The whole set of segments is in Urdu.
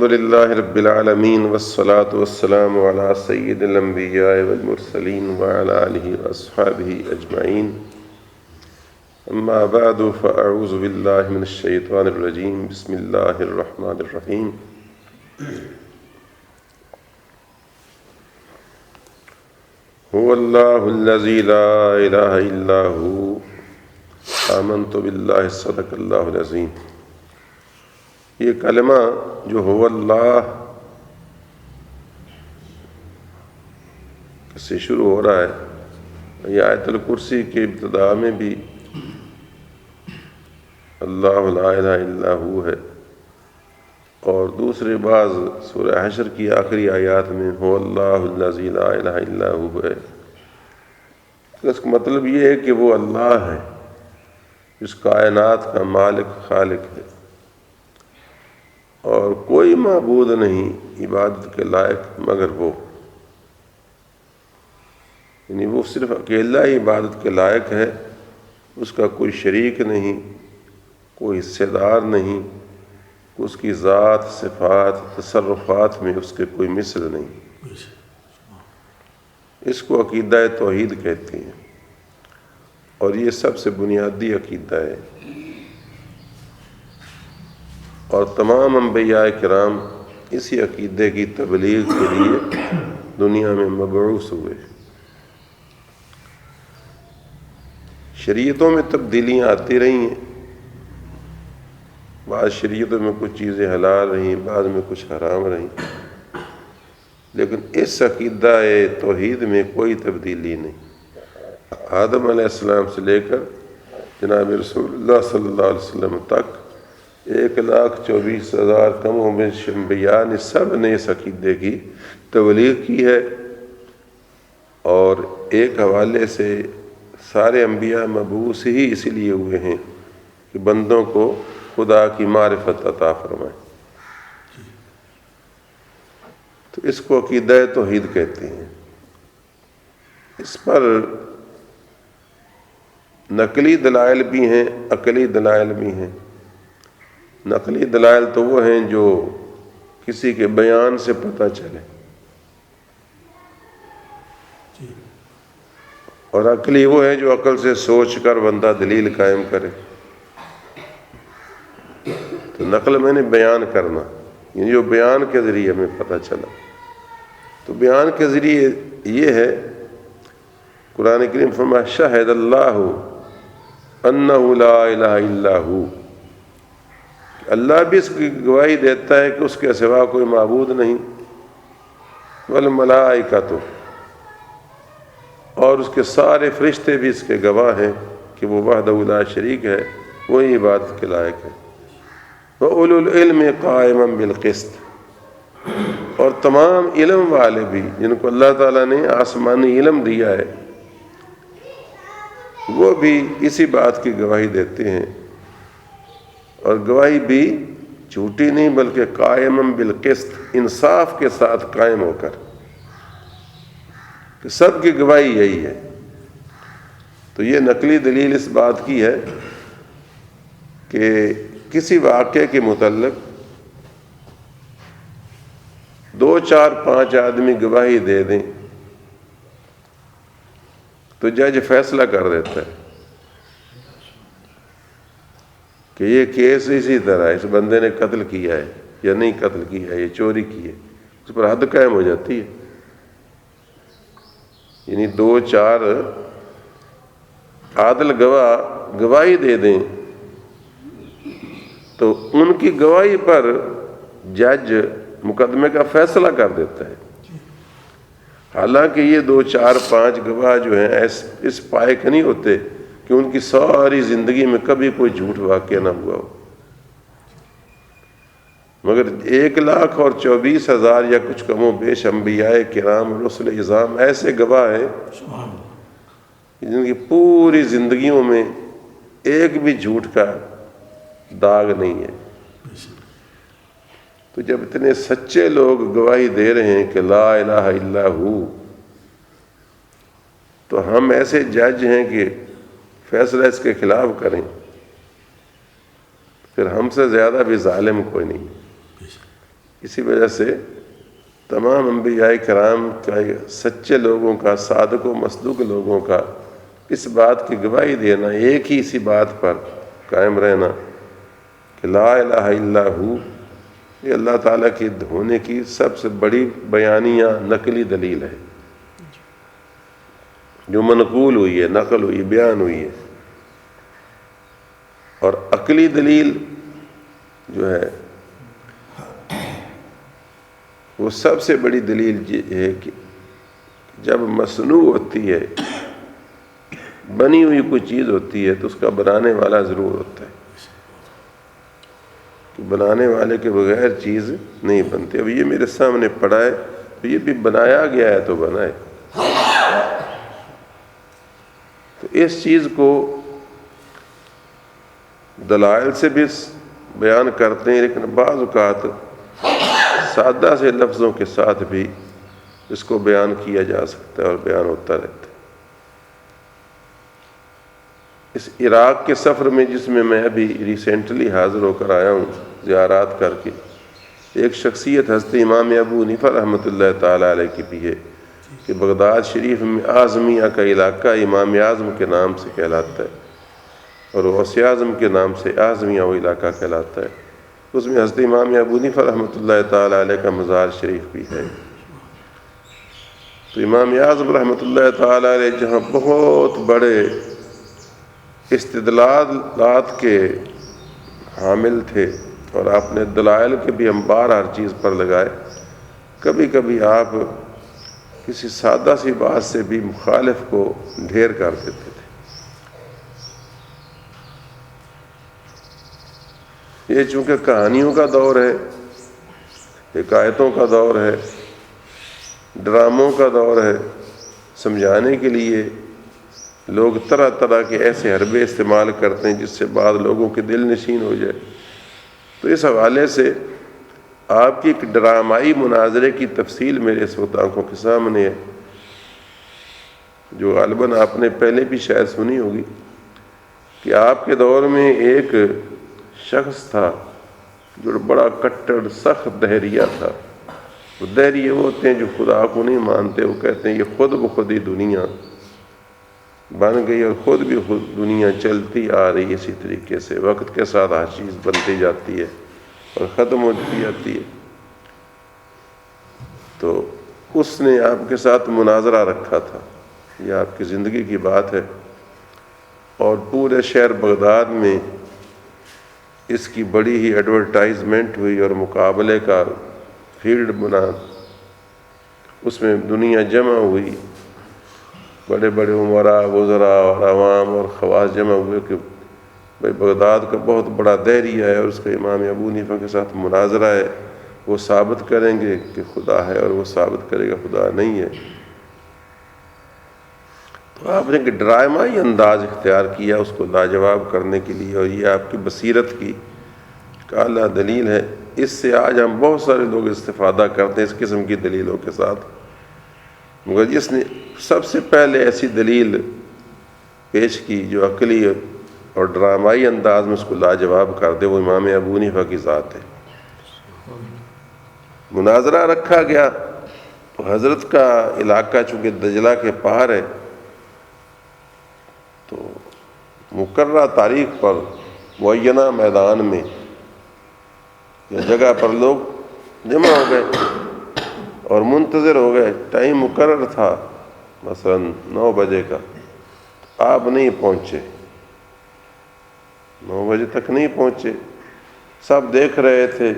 الحمد لله رب العالمين والصلاة والسلام على سيد الأنبياء والمرسلين وعلى آله وأصحابه أجمعين. أما بعد فأعوذ بالله من الشيطان الرجيم. بسم الله الرحمن الرحيم. هو الله الذي لا إله إلا هو آمنت بالله صدق الله العظيم. یہ کلمہ جو هو اللہ سے شروع ہو رہا ہے، یہ آیت الکرسی کے ابتداء میں بھی اللہ لا الہ الا ہو ہے، اور دوسرے بعض سورہ حشر کی آخری آیات میں هو اللہ الذی لا الہ الا ہو ہے. اس کا مطلب یہ ہے کہ وہ اللہ ہے، اس کائنات کا مالک خالق ہے، اور کوئی معبود نہیں عبادت کے لائق مگر وہ. یعنی وہ صرف اکیلا ہی عبادت کے لائق ہے، اس کا کوئی شریک نہیں، کوئی حصے دار نہیں، اس کی ذات صفات تصرفات میں اس کے کوئی مثل نہیں. اس کو عقیدہ توحید کہتے ہیں، اور یہ سب سے بنیادی عقیدہ ہے. اور تمام انبیاء کرام اسی عقیدے کی تبلیغ کے لیے دنیا میں مبعوث ہوئے. شریعتوں میں تبدیلیاں آتی رہی ہیں، بعض شریعتوں میں کچھ چیزیں حلال رہیں، بعض میں کچھ حرام رہیں، لیکن اس عقیدہ توحید میں کوئی تبدیلی نہیں. آدم علیہ السلام سے لے کر جناب رسول اللہ صلی اللہ علیہ وسلم تک 1,24,000 کم و بیش انبیاء نے سب نے اس عقیدے کی تبلیغ کی ہے. اور ایک حوالے سے سارے انبیاء مبعوث ہی اسی لیے ہوئے ہیں کہ بندوں کو خدا کی معرفت عطا فرمائے. تو اس کو عقیدہ توحید کہتے ہیں. اس پر نقلی دلائل بھی ہیں، عقلی دلائل بھی ہیں. نقلی دلائل تو وہ ہیں جو کسی کے بیان سے پتہ چلے، اور عقلی وہ ہے جو عقل سے سوچ کر بندہ دلیل قائم کرے. تو نقل میں نے بیان کرنا، یعنی جو بیان کے ذریعے ہمیں پتہ چلا. تو بیان کے ذریعے یہ ہے، قرآن کریم فرمایا شہد اللہ انہ لا الہ الا ہو. اللہ بھی اس کی گواہی دیتا ہے کہ اس کے سوا کوئی معبود نہیں. والملائکۃ، اور اس کے سارے فرشتے بھی اس کے گواہ ہیں کہ وہ وحدہ لا شریک ہے، وہی عبادت کے لائق ہے. وَأُولُو الْعِلْمِ قَائِمًا بِالْقِسْطِ، اور تمام علم والے بھی جن کو اللہ تعالیٰ نے آسمانی علم دیا ہے، وہ بھی اسی بات کی گواہی دیتے ہیں. اور گواہی بھی جھوٹی نہیں بلکہ قائمًا بالقسط، انصاف کے ساتھ قائم ہو کر، کہ سب کی گواہی یہی ہے. تو یہ نقلی دلیل اس بات کی ہے کہ کسی واقعے کے متعلق 2 4 5 آدمی گواہی دے دیں تو جج فیصلہ کر دیتا ہے کہ یہ کیس اسی طرح اس بندے نے قتل کیا ہے یا نہیں قتل کیا ہے، یہ چوری کی ہے، اس پر حد قائم ہو جاتی ہے. یعنی 2 4 عادل گواہ گواہی دے دیں تو ان کی گواہی پر جج مقدمے کا فیصلہ کر دیتا ہے. حالانکہ یہ 2 4 5 گواہ جو ہیں اس پائے کے نہیں ہوتے کہ ان کی ساری زندگی میں کبھی کوئی جھوٹ واقعہ نہ ہوا ہو، مگر 1,24,000 یا کچھ کم و بیش انبیاء کرام رسل اعظام ایسے گواہ ہیں جن کی پوری زندگیوں میں ایک بھی جھوٹ کا داغ نہیں ہے. تو جب اتنے سچے لوگ گواہی دے رہے ہیں کہ لا الہ الا ہو، تو ہم ایسے جج ہیں کہ فیصلہ اس کے خلاف کریں، پھر ہم سے زیادہ بھی ظالم کوئی نہیں. اسی وجہ سے تمام انبیاء کرام کا، سچے لوگوں کا، صادق و مصدوق لوگوں کا اس بات کی گواہی دینا، ایک ہی اسی بات پر قائم رہنا کہ لا الہ الا ہو، یہ اللہ تعالیٰ کی ہونے کی سب سے بڑی بیانیہ نقلی دلیل ہے، جو منقول ہوئی ہے، نقل ہوئی، بیان ہوئی ہے۔ اور عقلی دلیل جو ہے وہ سب سے بڑی دلیل یہ ہے کہ جب مصنوع ہوتی ہے، بنی ہوئی کوئی چیز ہوتی ہے تو اس کا بنانے والا ضرور ہوتا ہے، کہ بنانے والے کے بغیر چیز نہیں بنتی۔ اب یہ میرے سامنے پڑا ہے تو یہ بھی بنایا گیا ہے تو بنا ہے، تو اس چیز کو دلائل سے بھی بیان کرتے ہیں، لیکن بعض اوقات سادہ سے لفظوں کے ساتھ بھی اس کو بیان کیا جا سکتا ہے اور بیان ہوتا رہتا ہے۔ اس عراق کے سفر میں جس میں میں ابھی ریسنٹلی حاضر ہو کر آیا ہوں زیارات کر کے، ایک شخصیت حضرت امام ابو حنیفہ رحمۃ اللہ تعالیٰ علیہ کی بھی ہے کہ بغداد شریف میں اعظمیہ کا علاقہ امام اعظم کے نام سے کہلاتا ہے، اور غوث اعظم کے نام سے اعظمیہ وہ علاقہ کہلاتا ہے۔ اس میں حضرت امام ابو حنیفہ رحمۃ اللہ تعالیٰ علیہ کا مزار شریف بھی ہے۔ تو امام اعظم رحمۃ اللہ تعالیٰ علیہ جہاں بہت بڑے استدلالات کے حامل تھے اور آپ نے دلائل کے بھی انبار ہر چیز پر لگائے، کبھی کبھی آپ کسی سادہ سی بات سے بھی مخالف کو ڈھیر کر دیتے تھے۔ یہ چونکہ کہانیوں کا دور ہے، حکایتوں کا دور ہے، ڈراموں کا دور ہے، سمجھانے کے لیے لوگ طرح طرح کے ایسے حربے استعمال کرتے ہیں جس سے بعض لوگوں کے دل نشین ہو جائے۔ تو اس حوالے سے آپ کی ایک ڈرامائی مناظرے کی تفصیل میرے اس وقت آنکھوں کے سامنے ہے، جو غالباً آپ نے پہلے بھی شاید سنی ہوگی، کہ آپ کے دور میں ایک شخص تھا جو بڑا کٹڑ سخت دہریہ تھا۔ وہ دہریے وہ ہوتے ہیں جو خدا کو نہیں مانتے، وہ کہتے ہیں یہ خود بخود ہی دنیا بن گئی اور خود بھی خود دنیا چلتی آ رہی ہے اسی طریقے سے، وقت کے ساتھ ہر چیز بنتی جاتی ہے اور ختم ہوتی جاتی ہے۔ تو اس نے آپ کے ساتھ مناظرہ رکھا تھا، یہ آپ کی زندگی کی بات ہے، اور پورے شہر بغداد میں اس کی بڑی ہی ایڈورٹائزمنٹ ہوئی اور مقابلے کا فیلڈ بنا، اس میں دنیا جمع ہوئی، بڑے بڑے عمراء، وزراء اور عوام اور خواص جمع ہوئے کہ بھائی بغداد کا بہت بڑا دہریہ ہے اور اس کا امام ابو حنیفہ کے ساتھ مناظرہ ہے، وہ ثابت کریں گے کہ خدا ہے اور وہ ثابت کرے گا خدا نہیں ہے۔ تو آپ نے ایک ڈرامائی انداز اختیار کیا اس کو لاجواب کرنے کے لیے، اور یہ آپ کی بصیرت کی اعلیٰ دلیل ہے۔ اس سے آج ہم بہت سارے لوگ استفادہ کرتے ہیں اس قسم کی دلیلوں کے ساتھ، مگر جس نے سب سے پہلے ایسی دلیل پیش کی جو عقلی اور ڈرامائی انداز میں اس کو لاجواب کر دے، وہ امام ابو حنیفہ کی ذات ہے۔ مناظرہ رکھا گیا تو حضرت کا علاقہ چونکہ دجلہ کے پار ہے، تو مقررہ تاریخ پر معینہ میدان میں یا جگہ پر لوگ جمع ہو گئے اور منتظر ہو گئے۔ ٹائم مقرر تھا مثلا 9 بجے کا، آپ نہیں پہنچے، 9 بجے تک نہیں پہنچے، سب دیکھ رہے تھے،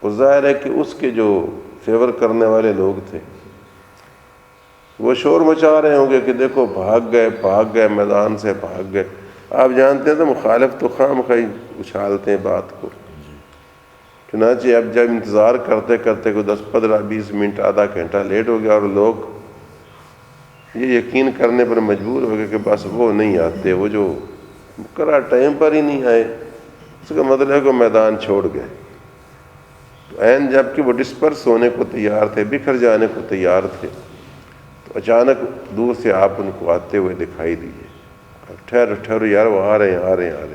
اور ظاہر ہے کہ اس کے جو فیور کرنے والے لوگ تھے وہ شور مچا رہے ہوں گے کہ دیکھو بھاگ گئے میدان سے، بھاگ گئے۔ آپ جانتے ہیں تو مخالف تو خواہ مخواہ اچھالتے ہیں بات کو، چنانچہ اب جب انتظار کرتے کرتے کوئی 10 15 20 منٹ آدھا گھنٹہ لیٹ ہو گیا اور لوگ یہ یقین کرنے پر مجبور ہو گئے کہ بس وہ نہیں آتے، وہ جو مقررہ ٹائم پر ہی نہیں آئے، اس کا مطلب ہے کہ میدان چھوڑ گئے۔ تو عین جب کہ وہ ڈسپرس ہونے کو تیار تھے، بکھر جانے کو تیار تھے، تو اچانک دور سے آپ ان کو آتے ہوئے دکھائی دیے۔ ٹھہرو یار، وہ آ رہے ہیں۔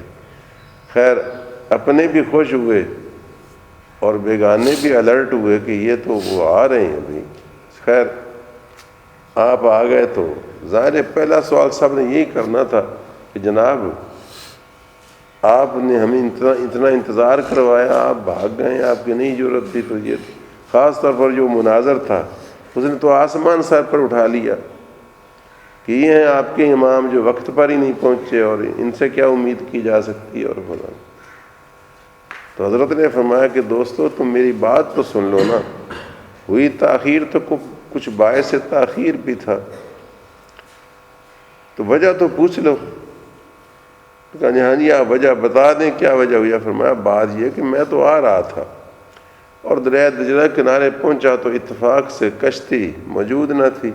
خیر اپنے بھی خوش ہوئے اور بیگانے بھی الرٹ ہوئے کہ یہ تو وہ آ رہے ہیں ابھی. خیر آپ آ گئے تو ظاہر پہلا سوال صاحب نے یہی کرنا تھا کہ جناب آپ نے ہمیں اتنا انتظار کروایا، آپ بھاگ گئے، آپ کی نہیں ضرورت تھی. تو یہ خاص طور پر جو مناظر تھا اس نے تو آسمان سر پر اٹھا لیا کہ یہ ہیں آپ کے امام جو وقت پر ہی نہیں پہنچے اور ان سے کیا امید کی جا سکتی ہے. اور فلاں تو حضرت نے فرمایا کہ دوستو تم میری بات تو سن لو نا، ہوئی تاخیر تو کچھ باعث تاخیر بھی تھا، تو وجہ تو پوچھ لو. کہا ہاں جی آپ وجہ بتا دیں کیا وجہ ہوئی. فرمایا بات یہ کہ میں تو آ رہا تھا اور دریا دجلہ کنارے پہنچا تو اتفاق سے کشتی موجود نہ تھی.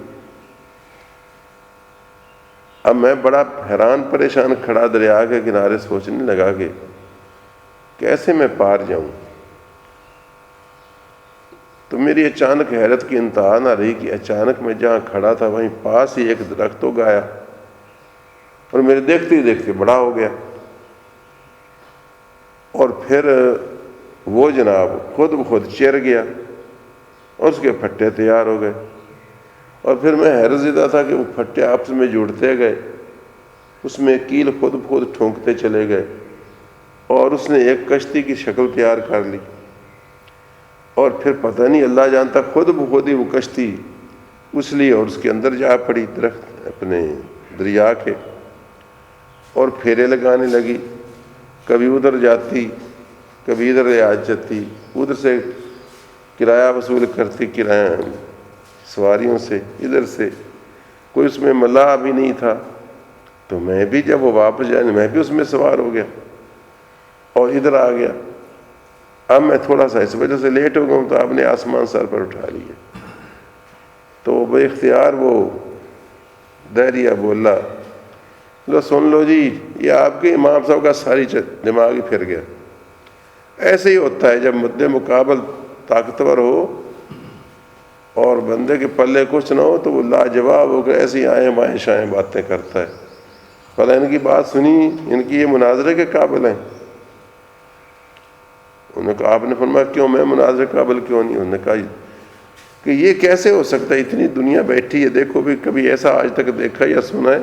اب میں بڑا حیران پریشان کھڑا دریا کے کنارے سوچنے لگا کہ کیسے میں پار جاؤں. تو میری اچانک حیرت کی انتہا نہ رہی کہ اچانک میں جہاں کھڑا تھا وہیں پاس ہی ایک درخت اگ آیا اور میرے دیکھتے ہی دیکھتے بڑا ہو گیا. اور پھر وہ جناب خود بخود چر گیا اور اس کے پھٹے تیار ہو گئے. اور پھر میں حیرت زدہ تھا کہ وہ پھٹے آپس میں جڑتے گئے، اس میں کیل خود بخود ٹھونکتے چلے گئے اور اس نے ایک کشتی کی شکل تیار کر لی. اور پھر پتہ نہیں اللہ جانتا خود بخود ہی وہ کشتی اچھلی اور اس کے اندر جا پڑی درخت اپنے دریا کے، اور پھیرے لگانے لگی، کبھی ادھر جاتی کبھی ادھر آ جاتی، ادھر سے کرایہ وصول کرتی کرایہ سواریوں سے، ادھر سے کوئی اس میں ملاح بھی نہیں تھا. تو میں بھی جب وہ واپس جانے میں بھی اس میں سوار ہو گیا اور ادھر آ گیا. اب میں تھوڑا سا اس وجہ سے لیٹ ہو گیا ہوں تو آپ نے آسمان سر پر اٹھا لیا. تو بے اختیار وہ دہریہ بولا لو سن لو جی یہ آپ کے امام صاحب کا ساری دماغ ہی پھر گیا. ایسے ہی ہوتا ہے جب مد مقابل طاقتور ہو اور بندے کے پلے کچھ نہ ہو تو وہ لاجواب ہو کر ایسی آئیں بائیں شائیں باتیں کرتا ہے. بھلا ان کی بات سنی، ان کی یہ مناظرے کے قابل ہیں؟ انہوں نے کہا آپ نے فرمایا کیوں میں مناظرے قابل کیوں نہیں؟ انہوں نے کہا کہ یہ کیسے ہو سکتا ہے، اتنی دنیا بیٹھی ہے، دیکھو بھی کبھی ایسا آج تک دیکھا یا سنا ہے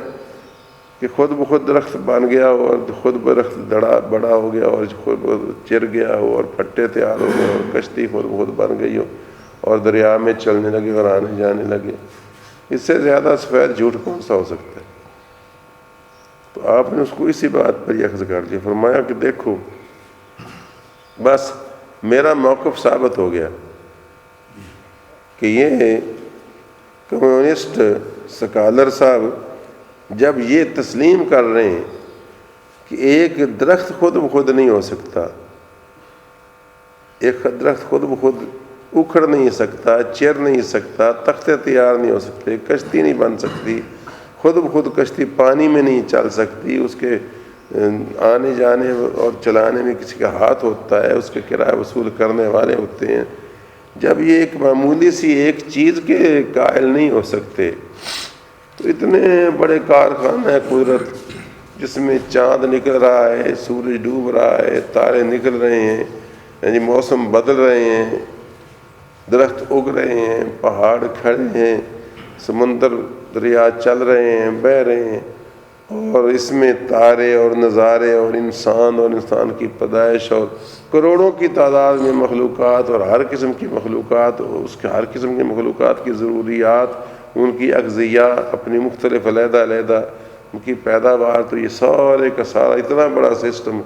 کہ خود بخود درخت بن گیا ہو اور خود درخت بڑا ہو گیا اور خود چر گیا ہو اور پھٹے تیار ہو گئے اور کشتی خود بخود بن گئی ہو اور دریا میں چلنے لگے اور آنے جانے لگے. اس سے زیادہ سفید جھوٹ کون سا ہو سکتا ہے؟ تو آپ نے اس کو اسی بات پر یکس کر لیا. فرمایا کہ دیکھو بس میرا موقف ثابت ہو گیا کہ یہ کمیونسٹ سکالر صاحب جب یہ تسلیم کر رہے ہیں کہ ایک درخت خود بخود نہیں ہو سکتا، ایک درخت خود بخود اکھڑ نہیں سکتا، چر نہیں سکتا، تختے تیار نہیں ہو سکتے، کشتی نہیں بن سکتی، خود بخود کشتی پانی میں نہیں چل سکتی، اس کے آنے جانے اور چلانے میں کسی کا ہاتھ ہوتا ہے، اس کے کرایہ وصول کرنے والے ہوتے ہیں. جب یہ ایک معمولی سی ایک چیز کے قائل نہیں ہو سکتے تو اتنے بڑے کارخانہ قدرت جس میں چاند نکل رہا ہے، سورج ڈوب رہا ہے، تارے نکل رہے ہیں، یعنی موسم بدل رہے ہیں، درخت اگ رہے ہیں، پہاڑ کھڑے ہیں، سمندر دریا چل رہے ہیں، بہہ رہے ہیں، اور اس میں تارے اور نظارے اور انسان کی پیدائش اور کروڑوں کی تعداد میں مخلوقات اور ہر قسم کی مخلوقات، اس کے ہر قسم کی مخلوقات کی ضروریات، ان کی اغذیہ اپنی مختلف علیحدہ ان کی پیداوار. تو یہ سارے کا سارا اتنا بڑا سسٹم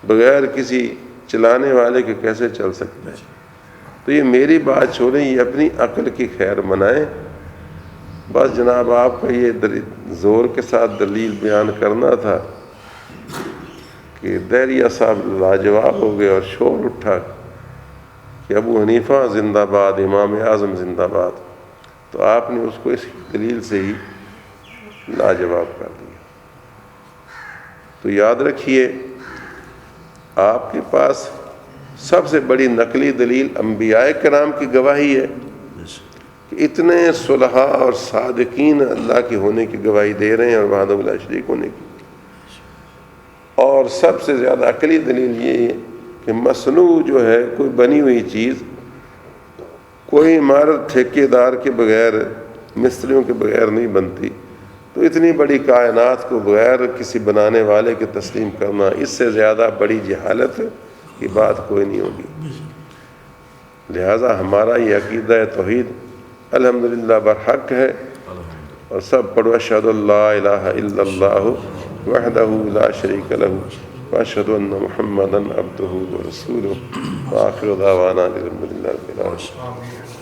بغیر کسی چلانے والے کے کیسے چل سکتا ہے؟ تو یہ میری بات چھوڑیں، یہ اپنی عقل کی خیر منائیں. بس جناب آپ کا یہ زور کے ساتھ دلیل بیان کرنا تھا کہ دہریہ صاحب لاجواب ہو گئے اور شور اٹھا کہ ابو حنیفہ زندہ باد، امام اعظم زندہ باد. تو آپ نے اس کو اس دلیل سے ہی لاجواب کر دیا. تو یاد رکھیے آپ کے پاس سب سے بڑی نقلی دلیل انبیاء کرام کی گواہی ہے کہ اتنے صلحاء اور صادقین اللہ کے ہونے کی گواہی دے رہے ہیں اور وحدہ لا شریک ہونے کی. اور سب سے زیادہ عقلی دلیل یہ ہے کہ مصنوع جو ہے کوئی بنی ہوئی چیز، کوئی عمارت ٹھیکے دار کے بغیر، مستریوں کے بغیر نہیں بنتی، تو اتنی بڑی کائنات کو بغیر کسی بنانے والے کے تسلیم کرنا، اس سے زیادہ بڑی جہالت کی بات کوئی نہیں ہوگی۔ لہٰذا ہمارا یہ عقیدہ توحید الحمدللہ برحق ہے، اور سب پڑھو اشہد اللہ الہ الا اللہ وحدہ لا شریک لہ واشہد ان محمدا عبدہ ورسولہ وآخر دعوانا الحمدللہ رب العالمین۔